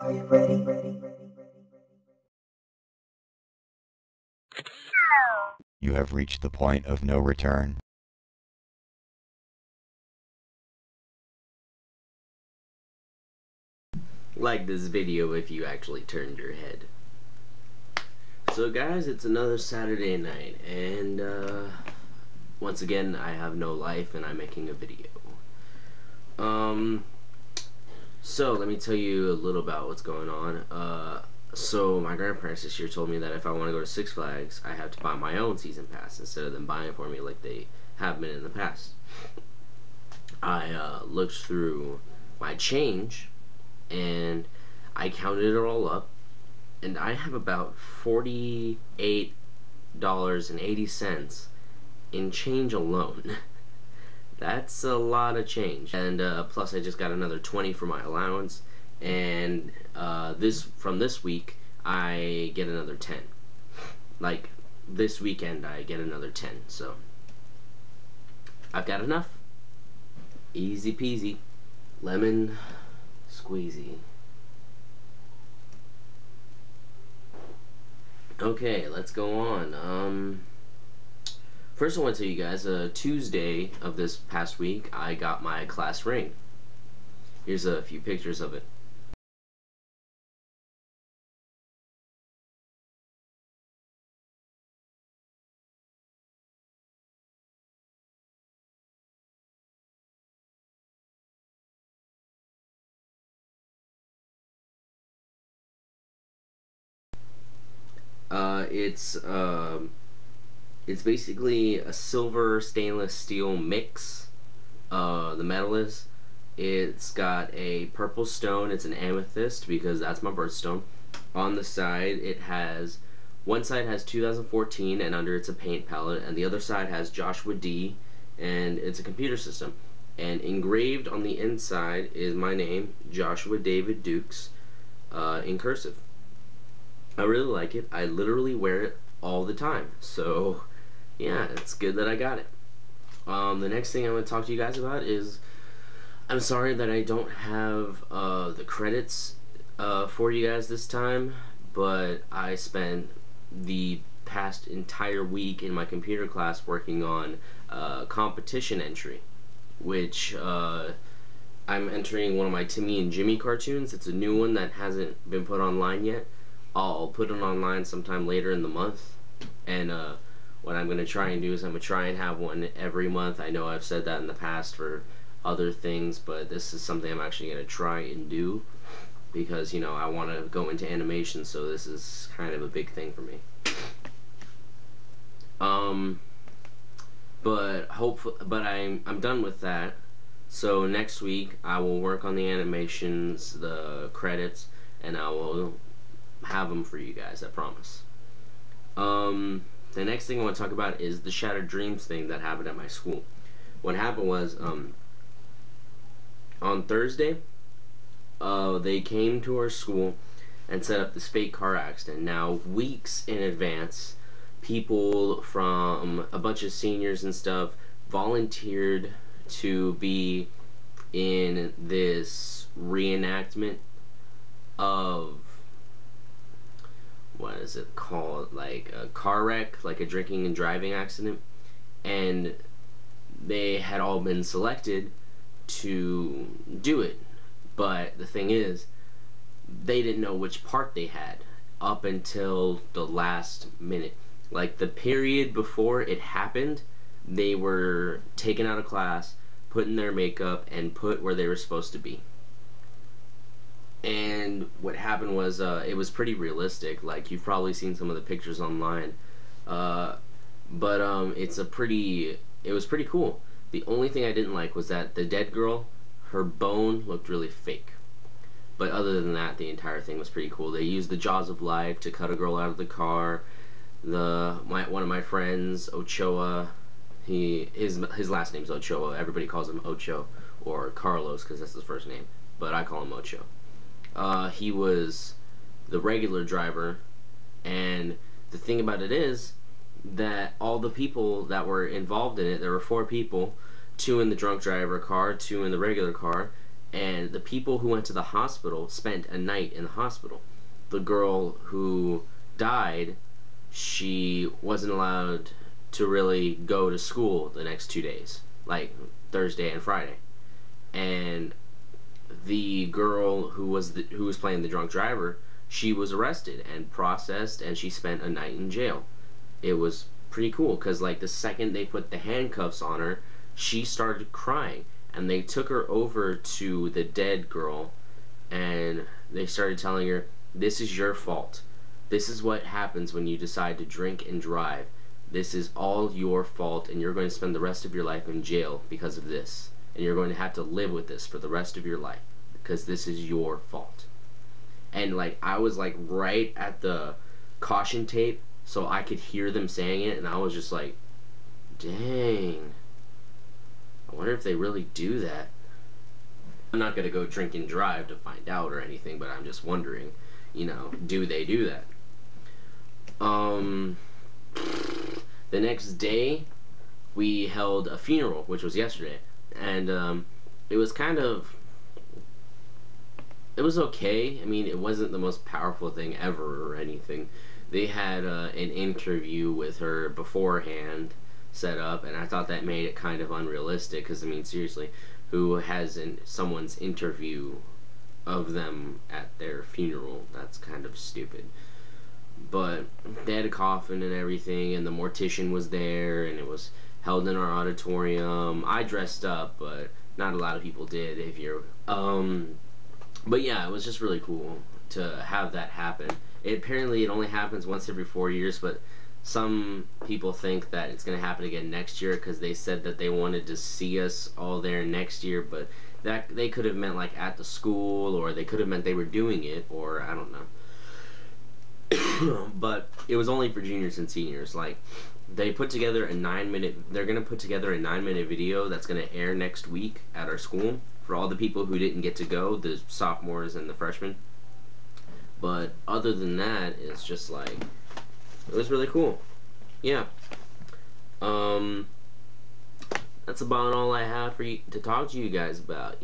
You have reached the point of no return. Like this video if you actually turned your head. So guys, it's another Saturday night, and once again I have no life and I'm making a video. So let me tell you a little about what's going on. So my grandparents this year told me that if I want to go to Six Flags, I have to buy my own season pass instead of them buying it for me like they have been in the past. I looked through my change and I counted it all up, and I have about $48.80 in change alone. That's a lot of change. And plus I just got another 20 for my allowance, and from this week I get another 10. Like this weekend I get another 10. So I've got enough. Easy peasy, lemon squeezy. Okay, let's go on. First I want to tell you guys, Tuesday of this past week, I got my class ring. Here's a few pictures of it. It's basically a silver stainless steel mix. The metal is. It's got a purple stone. It's an amethyst because that's my birthstone. On the side, one side has 2014, and under it's a paint palette, and the other side has Joshua D, and it's a computer system. And engraved on the inside is my name, Joshua David Dukes, in cursive. I really like it. I literally wear it all the time. So, yeah, it's good that I got it. The next thing I want to talk to you guys about is, I'm sorry that I don't have the credits for you guys this time, but I spent the past entire week in my computer class working on competition entry, which I'm entering one of my Timmy and Jimmy cartoons. It's a new one that hasn't been put online yet. I'll put it online sometime later in the month, and what I'm going to try and do is I'm going to try and have one every month. I know I've said that in the past for other things, but this is something I'm actually going to try and do because, you know, I want to go into animation, so this is kind of a big thing for me. But I'm done with that. So next week I will work on the animations, the credits, and I will have them for you guys, I promise. The next thing I want to talk about is the Shattered Dreams thing that happened at my school. What happened was, on Thursday, they came to our school and set up this fake car accident. Now, weeks in advance, people from a bunch of seniors and stuff volunteered to be in this reenactment of, what is it called, like a car wreck, like a drinking and driving accident, and they had all been selected to do it. But the thing is, they didn't know which part they had up until the last minute. Like the period before it happened, they were taken out of class, put in their makeup, and put where they were supposed to be. And what happened was, it was pretty realistic. Like, you've probably seen some of the pictures online. It was pretty cool. The only thing I didn't like was that the dead girl, her bone looked really fake. But other than that, the entire thing was pretty cool. They used the jaws of life to cut a girl out of the car. One of my friends, Ochoa, his last name's Ochoa. Everybody calls him Ocho or Carlos because that's his first name, but I call him Ocho. He was the regular driver, and the thing about it is that all the people that were involved in it, there were 4 people, 2 in the drunk driver car, 2 in the regular car, and the people who went to the hospital spent a night in the hospital. The girl who died, she wasn't allowed to really go to school the next 2 days, like Thursday and Friday. And the girl who was playing the drunk driver, she was arrested and processed, and she spent a night in jail. It was pretty cool because like the second they put the handcuffs on her, she started crying, and they took her over to the dead girl, and they started telling her, "This is your fault. This is what happens when you decide to drink and drive. This is all your fault, and you're going to spend the rest of your life in jail because of this. And you're going to have to live with this for the rest of your life because this is your fault." And like I was like right at the caution tape, so I could hear them saying it, and I was just like, dang, I wonder if they really do that. I'm not gonna go drink and drive to find out or anything, but I'm just wondering, do they do that? The next day we held a funeral, which was yesterday, and it was it was okay. I mean, it wasn't the most powerful thing ever or anything. They had an interview with her beforehand set up, and I thought that made it kind of unrealistic, because, I mean, seriously, who has someone's interview of them at their funeral? That's kind of stupid. But they had a coffin and everything, and the mortician was there, and it was held in our auditorium. I dressed up, but not a lot of people did. But yeah, it was just really cool to have that happen. Apparently it only happens once every 4 years, but some people think that it's going to happen again next year, because they said that they wanted to see us all there next year, but that they could have meant like at the school, or they could have meant they were doing it, or I don't know. But it was only for juniors and seniors. Like, they put together a 9-minute, they're going to put together a 9-minute video that's going to air next week at our school for all the people who didn't get to go, the sophomores and the freshmen. But other than that, it's just like, it was really cool. Yeah. That's about all I have for you to talk to you guys about,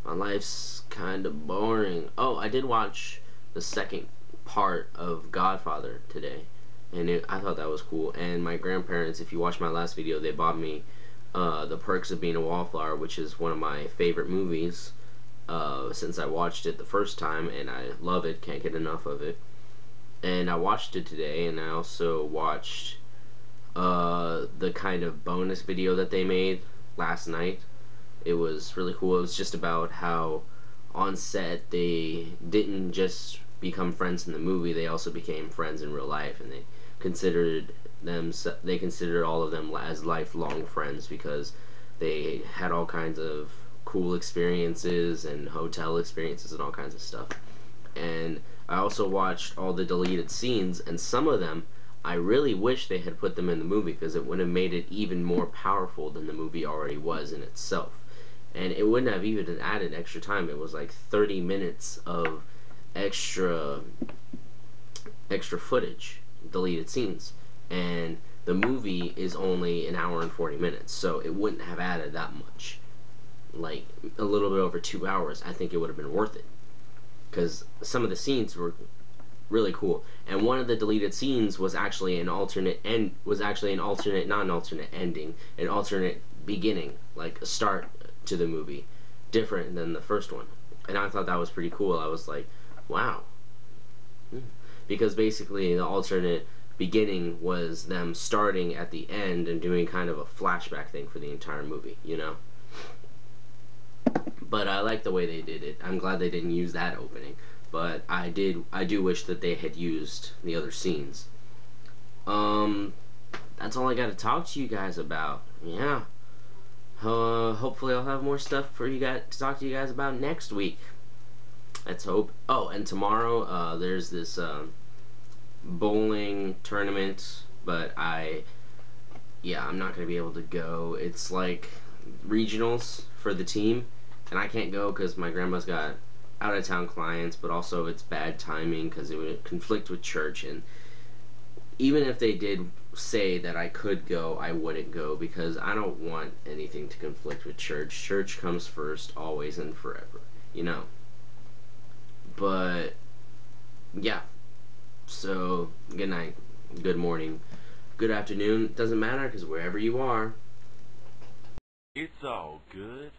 My life's kind of boring. Oh, I did watch the second part of Godfather today, and I thought that was cool. And my grandparents, if you watch my last video, they bought me The Perks of Being a Wallflower, which is one of my favorite movies since I watched it the first time, and I love it, can't get enough of it. And I watched it today, and I also watched the kind of bonus video that they made last night. It was really cool. It was just about how on set they didn't just become friends in the movie, they also became friends in real life, and they considered all of them as lifelong friends, because they had all kinds of cool experiences and hotel experiences and all kinds of stuff. And I also watched all the deleted scenes, and some of them I really wish they had put them in the movie, because it would have made it even more powerful than the movie already was in itself. And it wouldn't have even added extra time. It was like 30 minutes of extra footage, deleted scenes, and the movie is only an hour and 40 minutes, so it wouldn't have added that much. Like a little bit over 2 hours, I think it would have been worth it, because some of the scenes were really cool. And one of the deleted scenes was actually an alternate ending, an alternate beginning, like a start to the movie, different than the first one. And I thought that was pretty cool. I was like, wow. Because basically the alternate beginning was them starting at the end and doing kind of a flashback thing for the entire movie, But I like the way they did it. I'm glad they didn't use that opening. But I do wish that they had used the other scenes. That's all I got to talk to you guys about. Yeah. Hopefully I'll have more stuff for you guys to talk to you guys about next week. Let's hope. Oh, and tomorrow there's this bowling tournament, but I'm not gonna be able to go. It's like regionals for the team, and I can't go because my grandma's got out of town clients, but also it's bad timing because it would conflict with church. And even if they did say that I could go, I wouldn't go because I don't want anything to conflict with church. Church comes first, always and forever, you know. But yeah, so good night, good morning, good afternoon. Doesn't matter because wherever you are, it's all good.